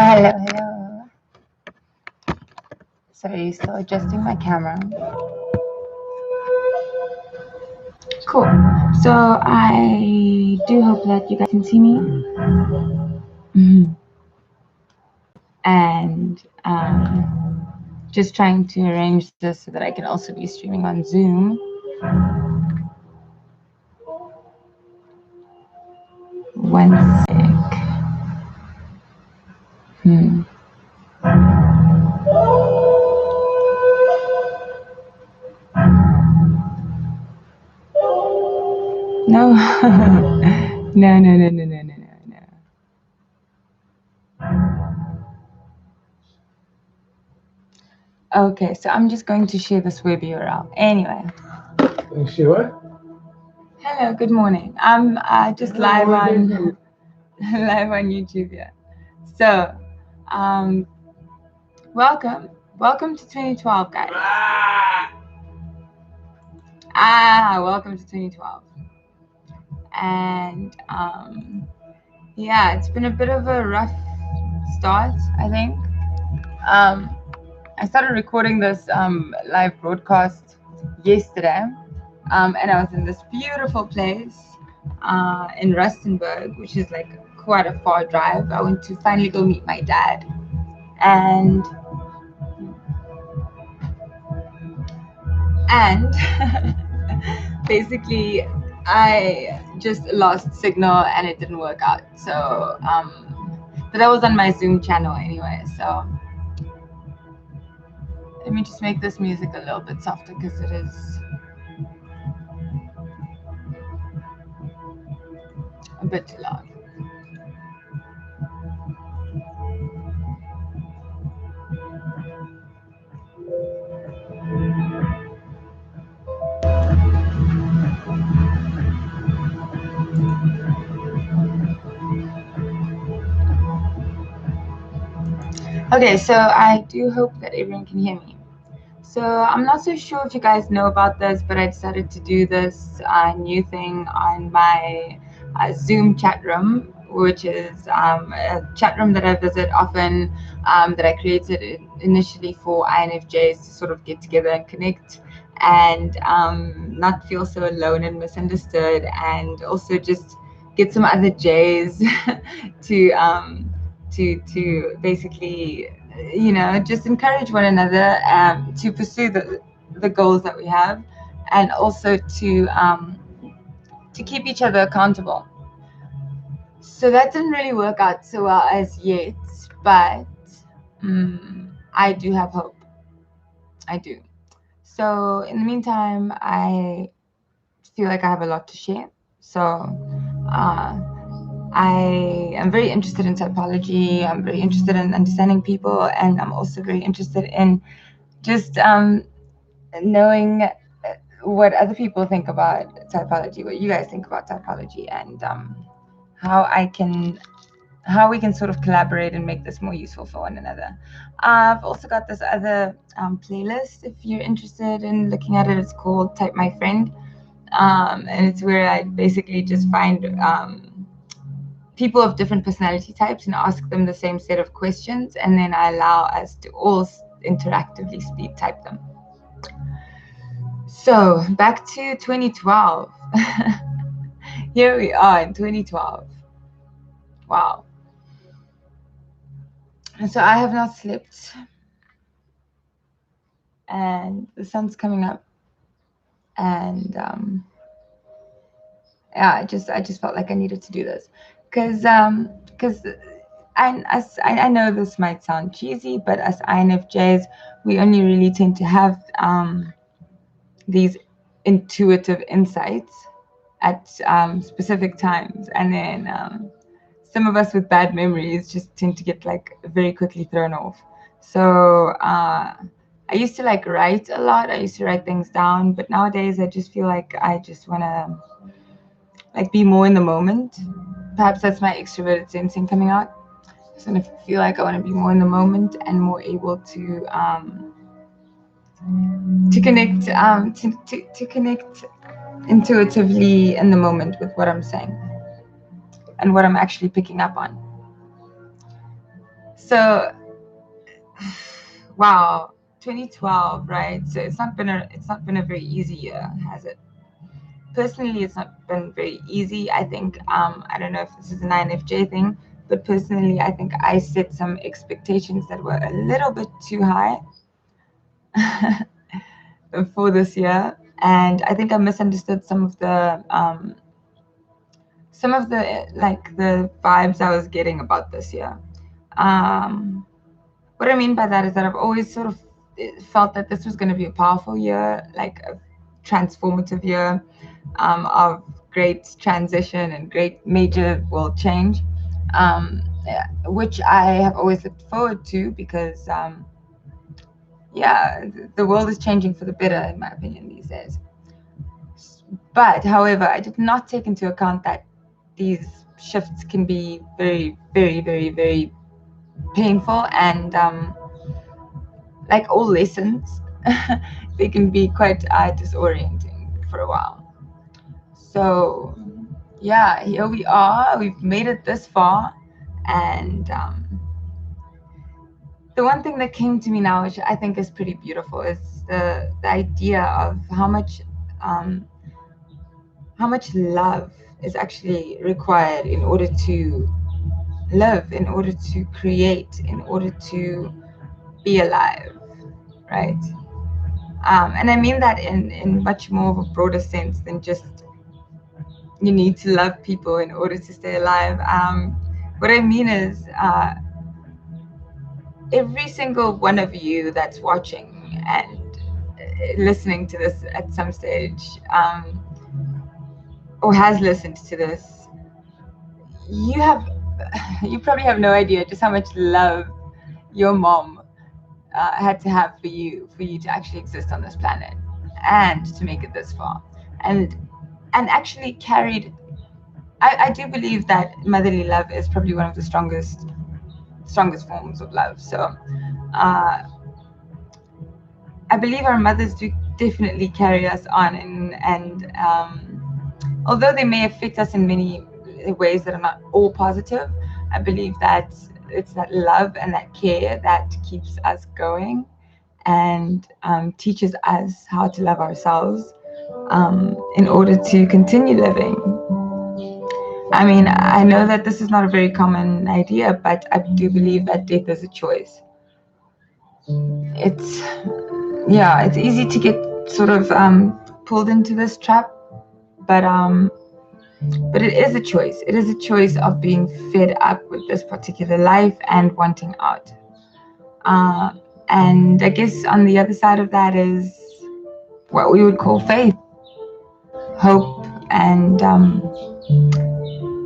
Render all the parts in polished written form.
Hello, hello. Sorry, still adjusting my camera. Cool. So I do hope that you guys can see me. And just trying to arrange this so that I can also be streaming on Zoom. One sec. No. No. Okay, so I'm just going to share this web URL. Anyway. Share what? Hello, good morning. I'm just live on YouTube here. So, welcome to 2012, guys. Welcome to 2012. And yeah, it's been a bit of a rough start, I think. I started recording this live broadcast yesterday, and I was in this beautiful place in Rustenburg, which is like quite a far drive. I went to finally go meet my dad, and basically I just lost signal and it didn't work out. So but that was on my Zoom channel anyway, so let me just make this music a little bit softer because it is a bit too loud. Okay, so I do hope that everyone can hear me. So I'm not so sure if you guys know about this, but I decided to do this new thing on my Zoom chat room, which is a chat room that I visit often, that I created initially for INFJs to sort of get together and connect and not feel so alone and misunderstood, and also just get some other Js to basically, just encourage one another to pursue the goals that we have, and also to keep each other accountable. So that didn't really work out so well as yet, but I do have hope. I do. So in the meantime, I feel like I have a lot to share. So I am very interested in psychology. I'm very interested in understanding people, and I'm also very interested in just knowing what other people think about typology, what you guys think about typology, and how we can sort of collaborate and make this more useful for one another. I've also got this other playlist. If you're interested in looking at it, it's called Type My Friend, and it's where I basically just find people of different personality types and ask them the same set of questions, and then I allow us to all interactively speed type them. So back to 2012. Here we are in 2012. Wow. And so I have not slept, and the sun's coming up, and yeah, I just felt like I needed to do this because I know this might sound cheesy, but as INFJs, we only really tend to have these intuitive insights at specific times, and then some of us with bad memories just tend to get like very quickly thrown off. So I used to like write a lot. I used to write things down, but nowadays I just feel like I just want to like be more in the moment. Perhaps that's my extroverted sensing coming out. I just want to feel like I want to be more in the moment and more able to connect to connect intuitively in the moment with what I'm saying and what I'm actually picking up on. So wow, 2012, right? So it's not been a very easy year, has it? Personally, it's not been very easy. I think I don't know if this is an INFJ thing, but personally, I think I set some expectations that were a little bit too high for this year, and I think I misunderstood some of the like the vibes I was getting about this year. Um, what I mean by that is that I've always sort of felt that this was going to be a powerful year, like a transformative year, of great transition and great major world change, yeah, which I have always looked forward to because, yeah, the world is changing for the better, in my opinion, these days. But, however, I did not take into account that these shifts can be very, very, very, very painful and, like all lessons, they can be quite disorienting for a while. So, yeah, here we are. We've made it this far. And the one thing that came to me now, which I think is pretty beautiful, is the idea of um, how much love is actually required in order to live, in order to create, in order to be alive, right? And I mean that in much more of a broader sense than just you need to love people in order to stay alive. What I mean is, every single one of you that's watching and listening to this at some stage, or has listened to this, you have you probably have no idea just how much love your mom had to have for you to actually exist on this planet and to make it this far, and actually carried. I do believe that motherly love is probably one of the strongest forms of love. So uh, I believe our mothers do definitely carry us on, and although they may affect us in many ways that are not all positive, I believe that it's that love and that care that keeps us going and teaches us how to love ourselves, in order to continue living. I mean, I know that this is not a very common idea, but I do believe that death is a choice. It's Yeah, it's easy to get sort of pulled into this trap, but it is a choice. It is a choice of being fed up with this particular life and wanting out. Uh, and I guess on the other side of that is what we would call faith, hope, and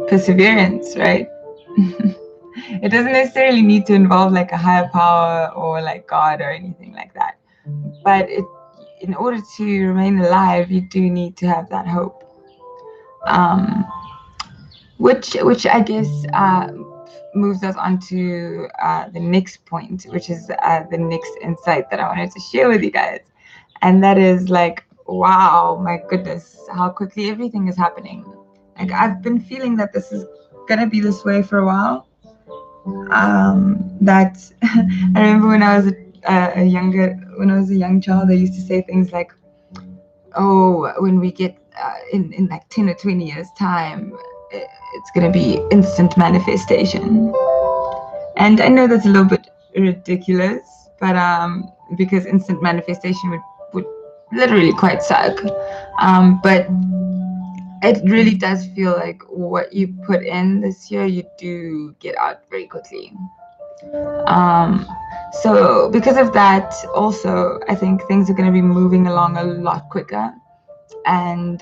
perseverance, right? It doesn't necessarily need to involve like a higher power or like God or anything like that. But in order to remain alive, you do need to have that hope. Um, which I guess moves us on to the next point, which is the next insight that I wanted to share with you guys, and that is like, wow, my goodness, how quickly everything is happening. Like I've been feeling that this is gonna be this way for a while. That I remember when I was when I was a young child, I used to say things like, "Oh, when we get in like 10 or 20 years time, it's gonna be instant manifestation." And I know that's a little bit ridiculous, but because instant manifestation would literally quite suck. But it really does feel like what you put in this year, you do get out very quickly. Um, so because of that, also, I think things are going to be moving along a lot quicker, and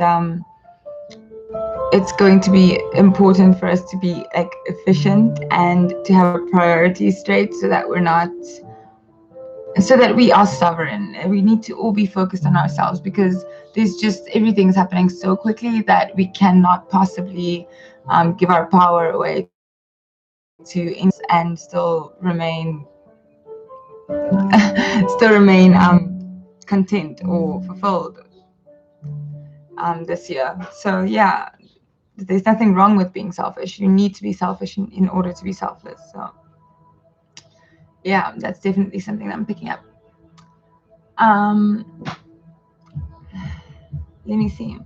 it's going to be important for us to be like efficient and to have our priorities straight, so that we are sovereign. We need to all be focused on ourselves because there's just everything's happening so quickly that we cannot possibly give our power away to and still remain content or fulfilled this year. So yeah, there's nothing wrong with being selfish. You need to be selfish in order to be selfless. So yeah, that's definitely something that I'm picking up. Um, let me see.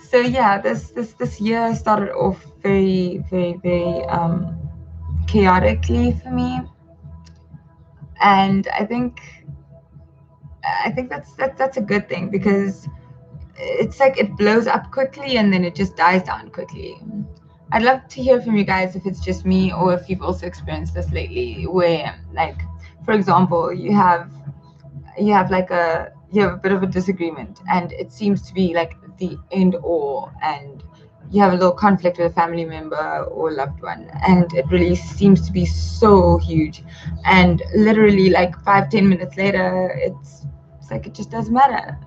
So yeah, this year started off very chaotically for me, and I think that's a good thing, because it's like it blows up quickly and then it just dies down quickly. I'd love to hear from you guys if it's just me or if you've also experienced this lately, where, like, for example, you have a bit of a disagreement and it seems to be like the end all, and you have a little conflict with a family member or loved one, and it really seems to be so huge, and literally like 5-10 minutes later it's like it just doesn't matter.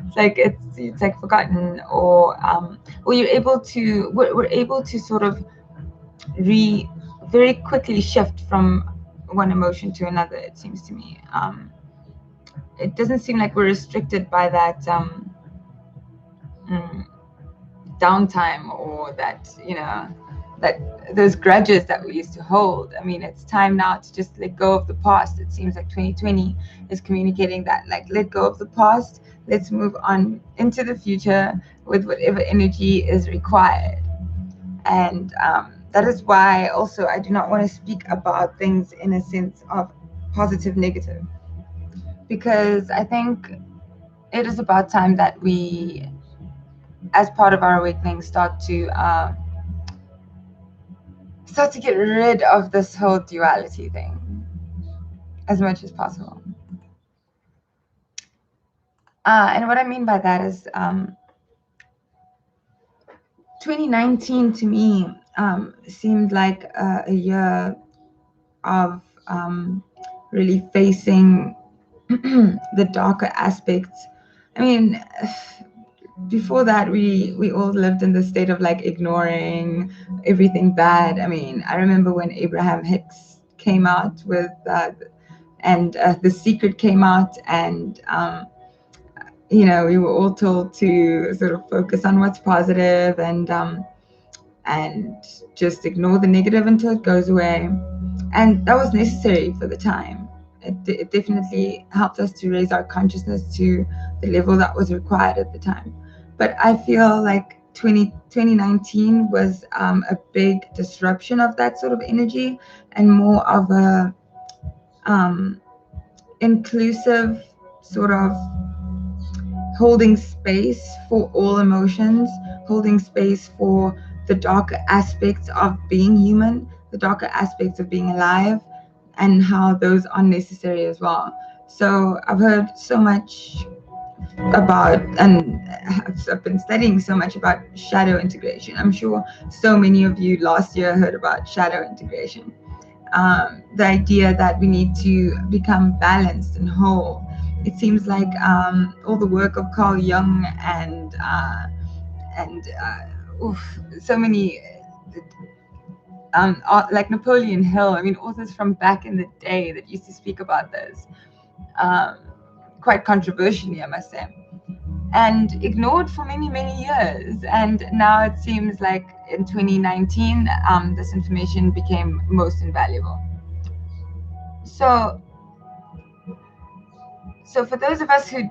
It's like it's like forgotten, or you're able to we're able to sort of re very quickly shift from one emotion to another, it seems to me. It doesn't seem like we're restricted by that mm, downtime, or that that those grudges that we used to hold. I mean, it's time now to just let go of the past. It seems like 2020 is communicating that, like, let go of the past, let's move on into the future with whatever energy is required. And that is why also I do not want to speak about things in a sense of positive negative, because I think it is about time that we, as part of our awakening, start to get rid of this whole duality thing as much as possible. And what I mean by that is, 2019 to me seemed like a year of really facing the darker aspects. I mean, before that, we all lived in the state of like ignoring everything bad. I mean, I remember when Abraham Hicks came out with and The Secret came out, and we were all told to sort of focus on what's positive, and just ignore the negative until it goes away. And that was necessary for the time. It definitely helped us to raise our consciousness to the level that was required at the time. But I feel like 2019 was a big disruption of that sort of energy, and more of a um, inclusive sort of holding space for all emotions, holding space for the darker aspects of being human, the darker aspects of being alive, and how those are necessary as well. So I've heard so much about, and I've been studying so much about shadow integration. I'm sure so many of you last year heard about shadow integration. The idea that we need to become balanced and whole. It seems like all the work of Carl Jung and so many like Napoleon Hill. I mean, authors from back in the day that used to speak about this, um, quite controversially, I must say, and ignored for many years. And now it seems like in 2019, this information became most invaluable. So So for those of us who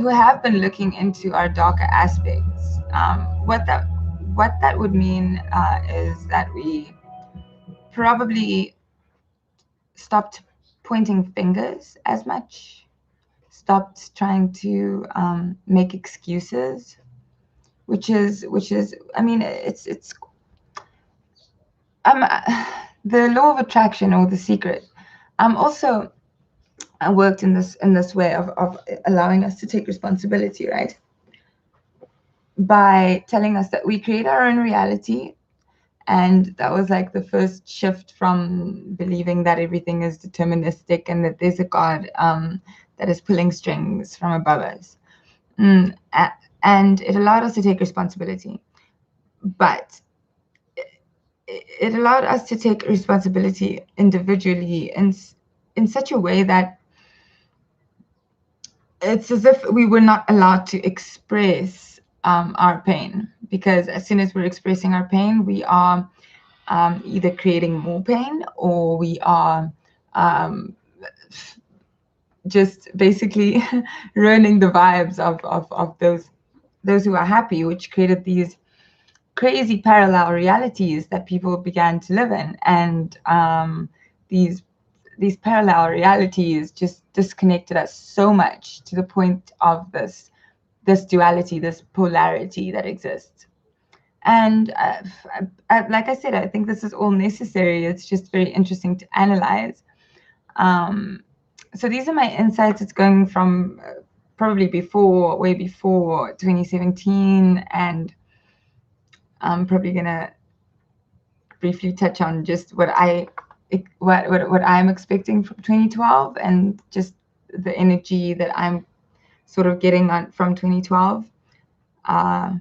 have been looking into our darker aspects, what that would mean is that we probably stopped pointing fingers as much, stopped trying to make excuses, which is I mean it's um the law of attraction, or the secret. Also, I worked in this way of allowing us to take responsibility, right? By telling us that we create our own reality. And that was like the first shift from believing that everything is deterministic and that there's a God that is pulling strings from above us. And it allowed us to take responsibility. But it allowed us to take responsibility individually in such a way that it's as if we were not allowed to express our pain, because as soon as we're expressing our pain, we are either creating more pain, or we are um, just basically ruining the vibes of those who are happy, which created these crazy parallel realities that people began to live in. And these parallel realities just disconnected us so much to the point of this duality, this polarity that exists. And like I said, I think this is all necessary. It's just very interesting to analyze. Um, so these are my insights. It's going from probably way before 2017, and I'm probably gonna briefly touch on just what I'm expecting from 2012, and just the energy that I'm sort of getting on from 2012. Uh,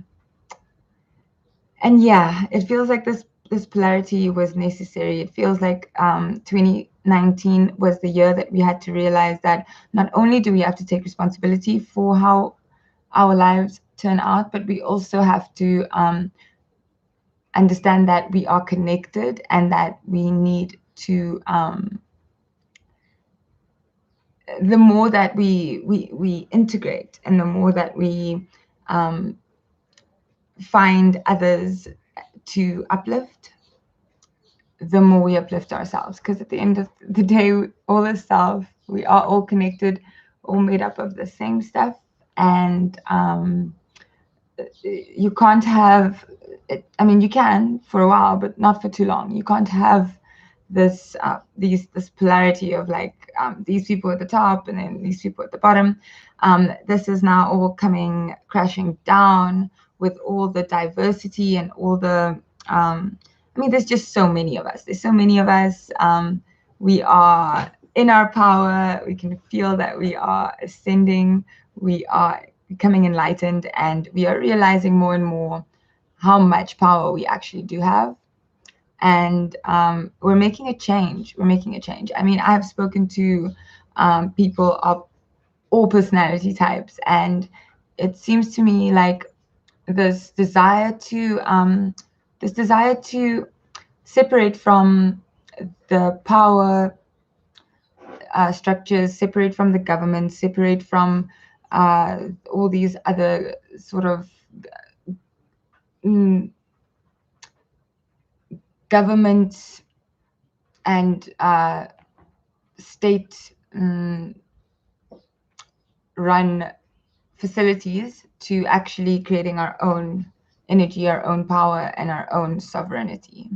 and yeah, it feels like this polarity was necessary. It feels like 2019 was the year that we had to realize that not only do we have to take responsibility for how our lives turn out, but we also have to understand that we are connected, and that we need to the more that we integrate, and the more that we um, find others to uplift, the more we uplift ourselves. Because at the end of the day, all is self. We are all connected, all made up of the same stuff. And you can't have it, I mean, you can for a while, but not for too long. You can't have this polarity of like these people at the top and then these people at the bottom. This is now all coming crashing down with all the diversity and all the I mean, there's just so many of us. There's so many of us. We are in our power. We can feel that we are ascending. We are becoming enlightened, and we are realizing more and more how much power we actually do have. And we're making a change. We're making a change. I mean, I've spoken to people of all personality types, and it seems to me like this desire to separate from the power structures, separate from the government, separate from all these other sort of mm, government and state run facilities, to actually creating our own energy, our own power, and our own sovereignty.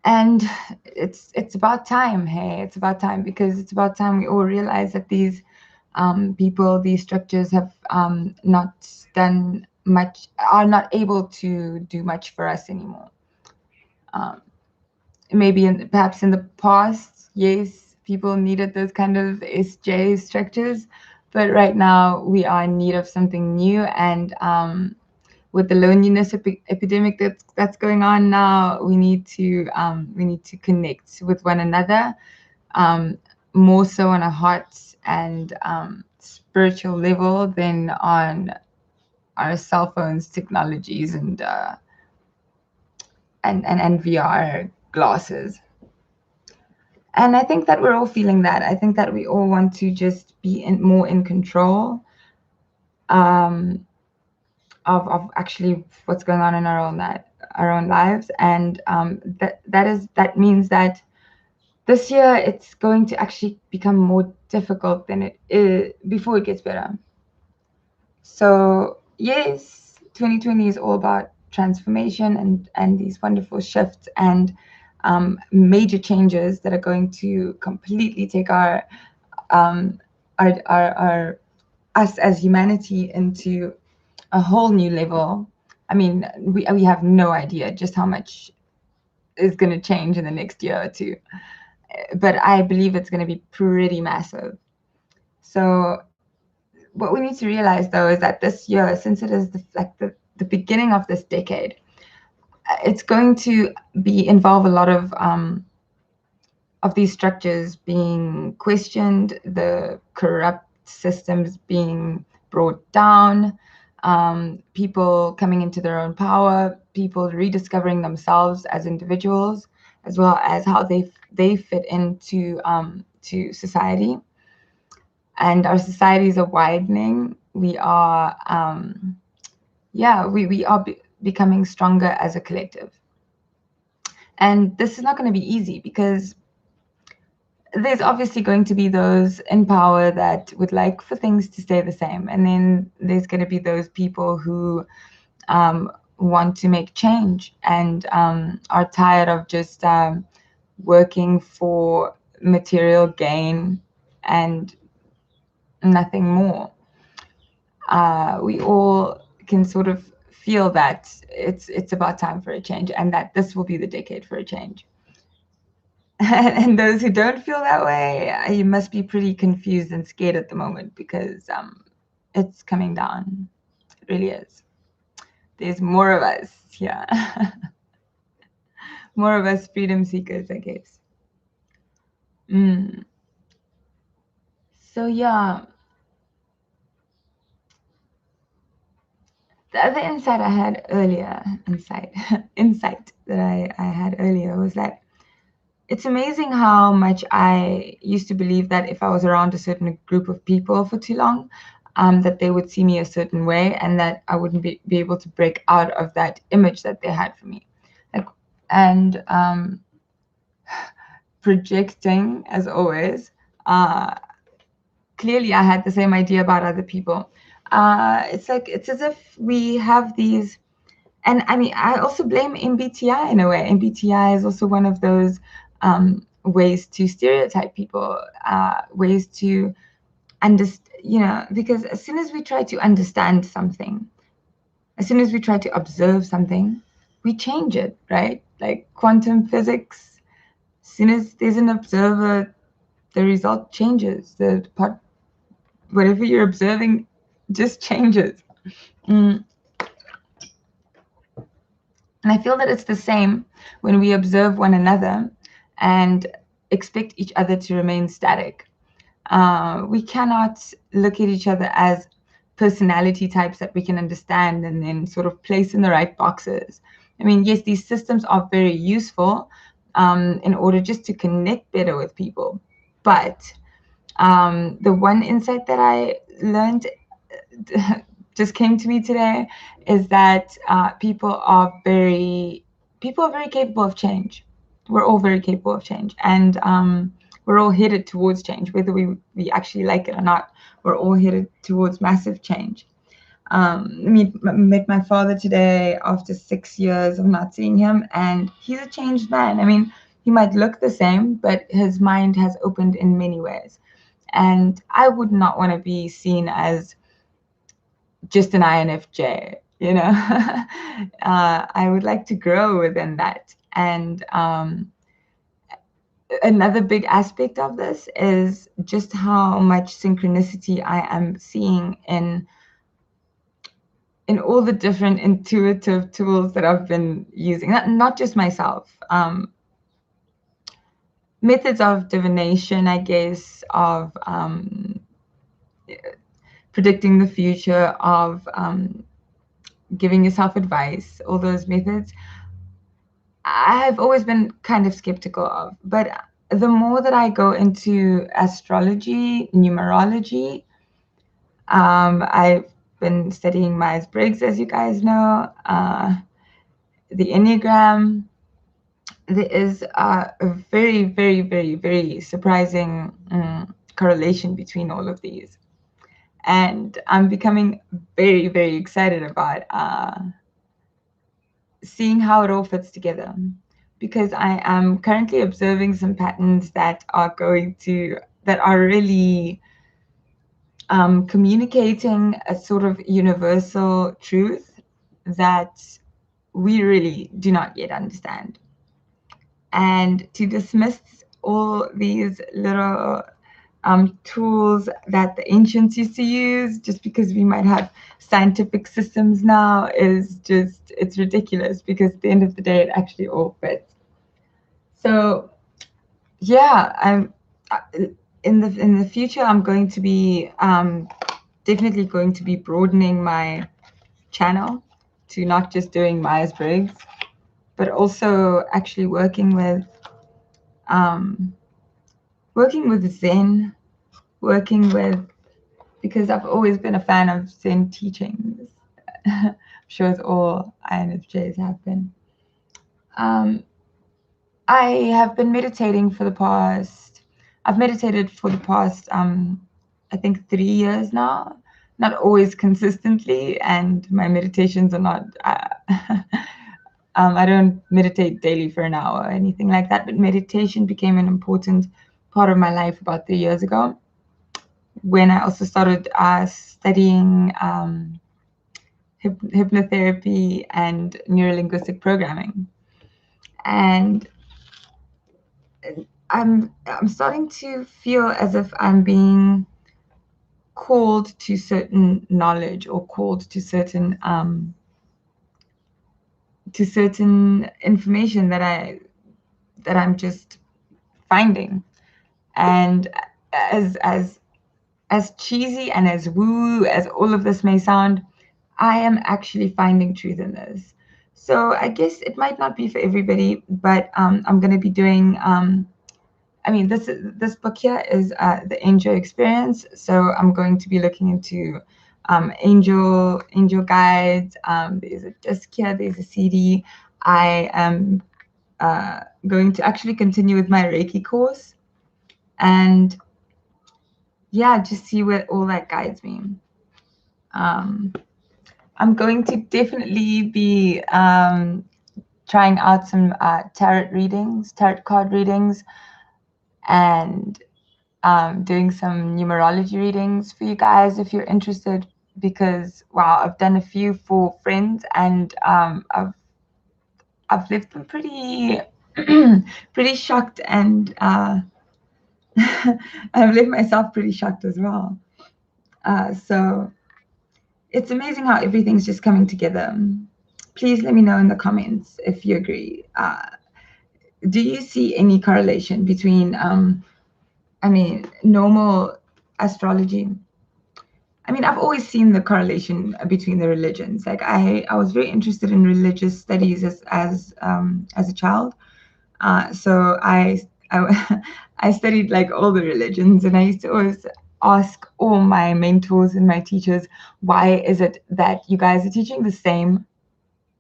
And it's about time. Hey, it's about time, because it's about time we all realize that these people, these structures have not done much, are not able to do much for us anymore. Maybe perhaps in the past, yes, people needed those kind of SJ structures, but right now we are in need of something new. And with the loneliness epidemic that's going on now, we need to connect with one another, more so on a heart and spiritual level than on our cell phones, technologies, and VR glasses. And I think that we're all feeling that. I think that we all want to just be more in control um, of actually what's going on in our own lives. And that means that this year it's going to actually become more difficult than it is before it gets better. So yes, 2020 is all about transformation and these wonderful shifts and major changes that are going to completely take um, our us as humanity into a whole new level. I mean, we have no idea just how much is going to change in the next year or two, but I believe it's going to be pretty massive. So what we need to realize, though, is that this year, since it is the beginning of this decade, it's going to involve a lot of these structures being questioned, the corrupt systems being brought down, people coming into their own power, people rediscovering themselves as individuals, as well as how they fit into to society. And our societies are widening. We are we are becoming stronger as a collective. And this is not going to be easy because there's obviously going to be those in power that would like for things to stay the same. And then there's going to be those people who want to make change and are tired of just working for material gain and nothing more. We all can sort of feel that it's about time for a change, and that this will be the decade for a change. And those who don't feel that way, you must be pretty confused and scared at the moment because it's coming down. It really is. There's more of us here. More of us freedom seekers, I guess. So yeah, the other insight I had earlier, insight that I had earlier was that it's amazing how much I used to believe that if I was around a certain group of people for too long, that they would see me a certain way and that I wouldn't be able to break out of that image that they had for me. Like, and projecting, as always, clearly I had the same idea about other people. It's as if we have these, and I mean, I also blame MBTI in a way. MBTI is also one of those ways to stereotype people, ways to understand, because as soon as we try to understand something, as soon as we try to observe something, we change it, right? Like quantum physics, as soon as there's an observer, the result changes. Whatever you're observing just changes. And I feel that it's the same when we observe one another and expect each other to remain static. We cannot look at each other as personality types that we can understand and then sort of place in the right boxes. I mean, yes, these systems are very useful in order just to connect better with people. But the one insight that I learned just came to me today is that people are very capable of change. We're all very capable of change, and we're all headed towards change, whether we actually like it or not. We're all headed towards massive change. Met my father today after 6 years of not seeing him, and he's a changed man. I mean, he might look the same, but his mind has opened in many ways. And I would not want to be seen as just an INFJ, I would like to grow within that. And another big aspect of this is just how much synchronicity I am seeing in all the different intuitive tools that I've been using, not just myself. Methods of divination, I guess, of predicting the future, of giving yourself advice, all those methods, I've always been kind of skeptical of. But the more that I go into astrology, numerology, I've been studying Myers-Briggs, as you guys know, the Enneagram. There is a very, very, very, very surprising correlation between all of these. And I'm becoming very, very excited about seeing how it all fits together, because I am currently observing some patterns that are really communicating a sort of universal truth that we really do not yet understand. And to dismiss all these little tools that the ancients used to use just because we might have scientific systems now it's ridiculous, because at the end of the day, it actually all fits. So yeah, I'm in the future, I'm going to be definitely going to be broadening my channel. to not just doing Myers-Briggs, but also actually um, working with Zen, working with, because I've always been a fan of Zen teachings. I'm sure it's all INFJs have been. Um, I have been meditating for the past, I've meditated for the past, I think 3 years now. Not always consistently, and my meditations are not, I don't meditate daily for an hour or anything like that, but meditation became an important part of my life about 3 years ago when I also started studying hypnotherapy and neurolinguistic programming. And I'm starting to feel as if I'm being called to certain knowledge or called to certain information that I'm just finding. And as cheesy and as woo as all of this may sound, I am actually finding truth in this. So I guess it might not be for everybody, but I'm going to be doing. I mean, this book here is the Angel Experience. So I'm going to be looking into angel guides. There's a disc here. There's a CD. I am going to actually continue with my Reiki course, and yeah, just see where all that guides me. Um, I'm going to definitely be trying out some tarot card readings, and doing some numerology readings for you guys if you're interested. Because wow, I've done a few for friends, and I've left them pretty pretty shocked, and I've left myself pretty shocked as well. So it's amazing how everything's just coming together. Please let me know in the comments if you agree. Do you see any correlation between, normal astrology? I mean, I've always seen the correlation between the religions. Like I was very interested in religious studies as a child. So I I studied like all the religions, and I used to always ask all my mentors and my teachers, why is it that you guys are teaching the same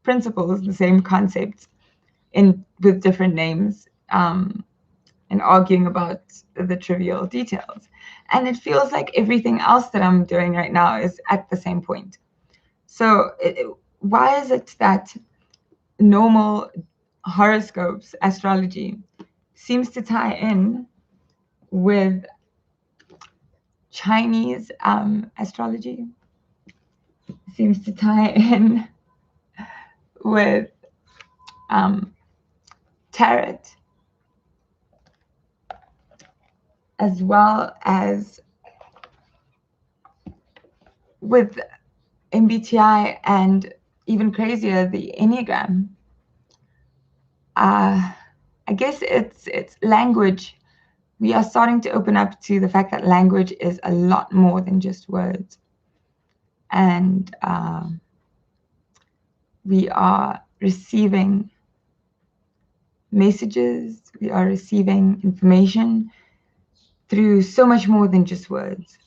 principles, the same concepts, in with different names, and arguing about the trivial details? And it feels like everything else that I'm doing right now is at the same point. So why is it that normal horoscopes, astrology, seems to tie in with Chinese astrology, seems to tie in with um, tarot, as well as with MBTI, and even crazier, the Enneagram. I guess it's language. We are starting to open up to the fact that language is a lot more than just words, and we are receiving messages, we are receiving information through so much more than just words.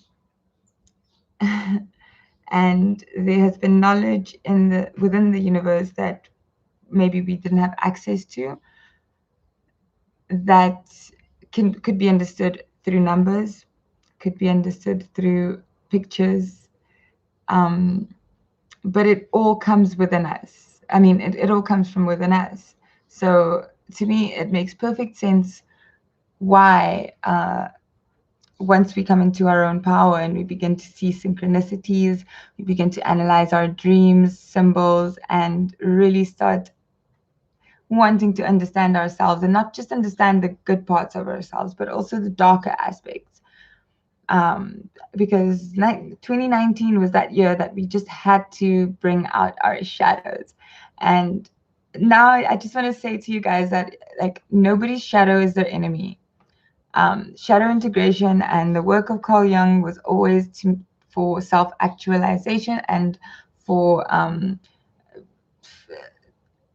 And there has been knowledge within the universe that maybe we didn't have access to, that could be understood through numbers, could be understood through pictures, but it all comes within us. I mean, it all comes from within us. So to me, it makes perfect sense why once we come into our own power and we begin to see synchronicities, we begin to analyze our dreams, symbols, and really start wanting to understand ourselves, and not just understand the good parts of ourselves, but also the darker aspects. Because 2019 was that year that we just had to bring out our shadows. And now I just want to say to you guys that, like, nobody's shadow is their enemy. Shadow integration and the work of Carl Jung was always for self-actualization and for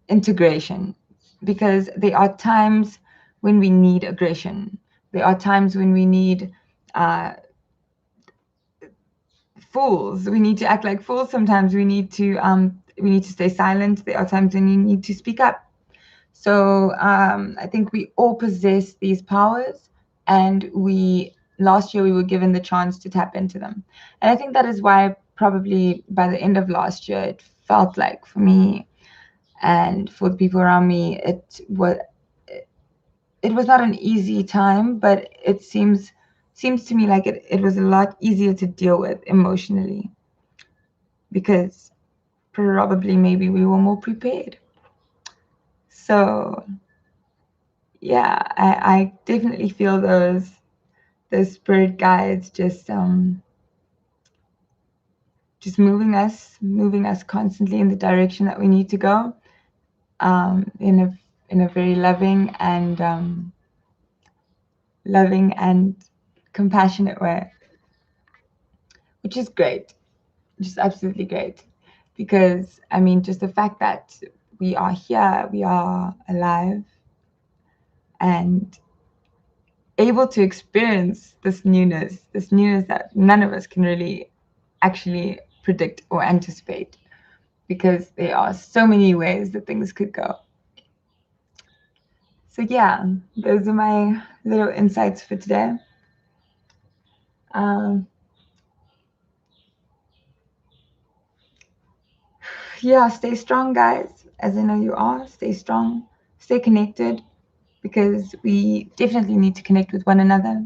integration, because there are times when we need aggression. There are times when we need uh, fools. We need to act like fools. Sometimes we need to stay silent. There are times when you need to speak up. So I think we all possess these powers, and we last year we were given the chance to tap into them. And I think that is why probably by the end of last year it felt like for me and for the people around me it was not an easy time, but it seems to me like it was a lot easier to deal with emotionally, because probably maybe we were more prepared. So yeah, I definitely feel those spirit guides just moving us constantly in the direction that we need to go, in a very loving and compassionate way, which is great, just absolutely great. Because I mean, just the fact that we are here, we are alive, and able to experience this newness that none of us can really actually predict or anticipate, because there are so many ways that things could go. So yeah, those are my little insights for today. Um, yeah, stay strong, guys. As I know you are, stay strong, stay connected, because we definitely need to connect with one another.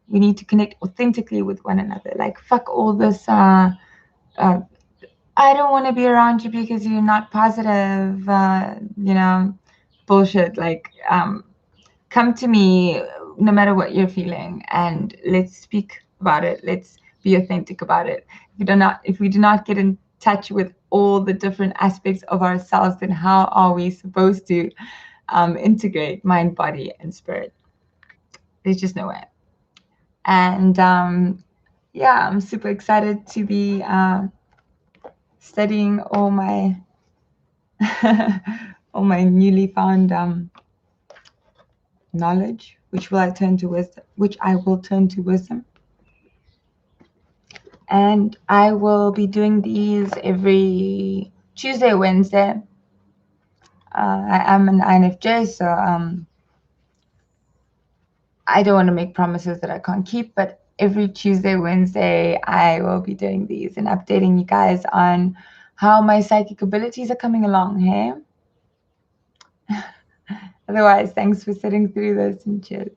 We need to connect authentically with one another. Like, fuck all this uh, I don't want to be around you because you're not positive, bullshit. Like, come to me no matter what you're feeling, and let's speak about it. Let's be authentic about it. If we do not get in touch with all the different aspects of ourselves, then how are we supposed to integrate mind, body, and spirit? There's just no way. And yeah, I'm super excited to be studying all my newly found knowledge, which I will turn to wisdom. And I will be doing these every Tuesday, Wednesday. I am an INFJ, so I don't want to make promises that I can't keep, but every Tuesday, Wednesday, I will be doing these and updating you guys on how my psychic abilities are coming along, hey? Otherwise, thanks for sitting through this, and cheers.